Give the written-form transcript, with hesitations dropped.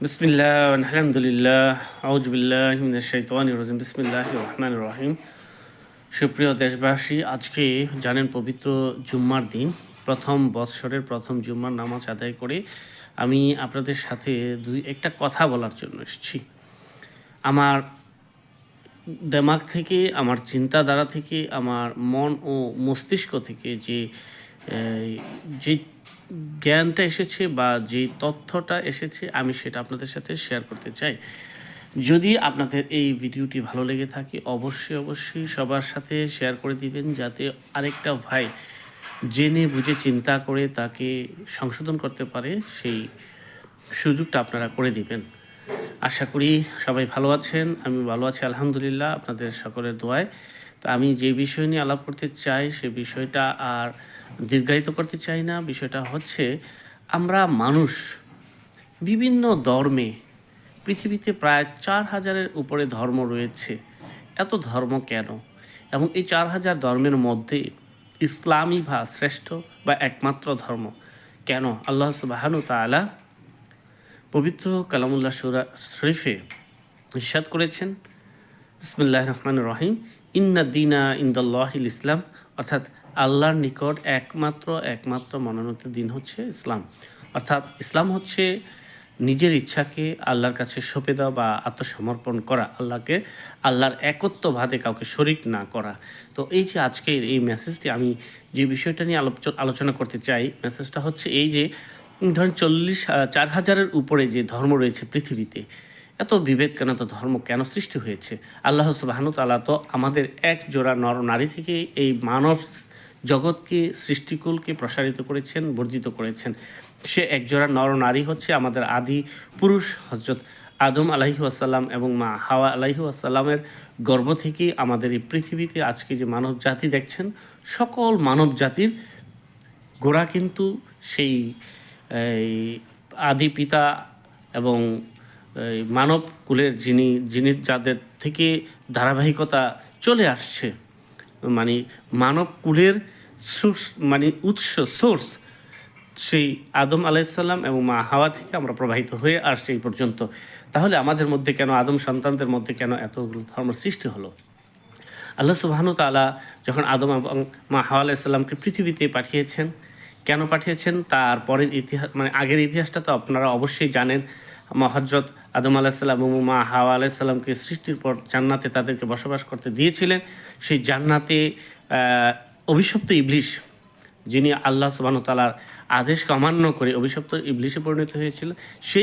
বিসমিল্লাহ আলহামদুলিল্লাহ আউযুবিল্লাহি মিনাশ শাইতানির রাজিম বিসমিল্লাহির রহমানির রহিম। সুপ্রিয় দেশবাসী, আজকে জানেন পবিত্র জুম্মার দিন, প্রথম বৎসরের প্রথম জুম্মার নামাজ আদায় করে আমি আপনাদের সাথে একটা কথা বলার জন্য এসেছি। আমার দেমাগ থেকে, আমার চিন্তাধারা থেকে, আমার মন ও মস্তিষ্ক থেকে যে জ্ঞানটা এসেছে বা যে তথ্যটা এসেছে, আমি সেটা আপনাদের সাথে শেয়ার করতে চাই। যদি আপনাদের এই ভিডিওটি ভালো লেগে থাকে, অবশ্যই সবার সাথে শেয়ার করে দিবেন, যাতে আরেকটা ভাই জেনে বুঝে চিন্তা করে তাকে সংশোধন করতে পারে। সেই সুযোগটা আপনারা করে দিবেন। আশা করি সবাই ভালো আছেন, আমি ভালো আছি আলহামদুলিল্লাহ, আপনাদের সকলের দোয়ায়। তো আমি যে বিষয় নিয়ে আলাপ করতে চাই, সে বিষয়টা আর দীর্ঘায়িত করতে চাই না। বিষয়টা হচ্ছে, আমরা মানুষ বিভিন্ন ধর্মে, পৃথিবীতে প্রায় 4000-এর উপরে ধর্ম রয়েছে। এত ধর্ম কেন? এবং এই 4000 ধর্মের মধ্যে ইসলামই বা শ্রেষ্ঠ বা একমাত্র ধর্ম কেন? আল্লাহ সুবহানাহু তাআলা পবিত্র কালামুল্লাহ সূরা শরীফে ইরশাদ করেছেন, বিসমিল্লাহির রহমানির রহিম, ইন্না দীনা ইনদাল্লাহিল ইসলাম, অর্থাৎ আল্লাহর নিকট একমাত্র মনোনীত দিন হচ্ছে ইসলাম। অর্থাৎ ইসলাম হচ্ছে নিজের ইচ্ছাকে আল্লাহর কাছে সঁপে দেওয়া বা আত্মসমর্পণ করা, আল্লাহর একত্ববাদে কাউকে শরিক না করা। তো এই যে আজকের এই মেসেজটি, আমি যে বিষয়টা নিয়ে আলোচনা করতে চাই, মেসেজটা হচ্ছে এই যে, ধরেন 4000-এর উপরে যে ধর্ম রয়েছে পৃথিবীতে, এত বিভেদ কেন? এত ধর্ম কেন সৃষ্টি হয়েছে? আল্লাহ সুবহানাহু তাআলা তো আমাদের এক জোড়া নর নারী থেকে এই মানব জগৎকে, সৃষ্টিকুলকে প্রসারিত করেছেন, বর্ধিত করেছেন। সে এক জোড়া নর নারী হচ্ছে আমাদের আদি পুরুষ হযরত আদম আলাইহিস সালাম এবং মা হাওয়া আলাইহিস সালামের গর্ভ থেকেই আমাদের এই পৃথিবীতে আজকে যে মানব জাতি দেখছেন, সকল মানব জাতির গোড়া কিন্তু সেই আদি পিতা এবং মানব কুলের যিনি যাদের থেকে ধারাবাহিকতা চলে আসছে, মানে মানব কুলের সোর্স সেই আদম আলাইসাল্লাম এবং মা হাওয়া থেকে আমরা প্রবাহিত হয়ে আসছি এই পর্যন্ত। তাহলে আমাদের মধ্যে কেন, আদম সন্তানদের মধ্যে কেন এতগুলো ধর্ম সৃষ্টি হলো? আল্লাহ সুবহানাহু তাআলা যখন আদম এবং মা হাওয়া আলাইসাল্লামকে পৃথিবীতে পাঠিয়েছেন, কেন পাঠিয়েছেন তার পরের ইতিহাস, আগের ইতিহাসটা তো আপনারা অবশ্যই জানেন। হযরত আদম আলাইসাল্লাম এবং মা হাওয়া আলাইসাল্লামকে সৃষ্টির পর জান্নাতে তাদেরকে বসবাস করতে দিয়েছিলেন। সেই জান্নাতে অভিশপ্ত ইবলিস, যিনি আল্লাহ সুবহানাহু তাআলার আদেশকে অমান্য করে অভিশপ্ত ইবলিসে পরিণত হয়েছিল, সেই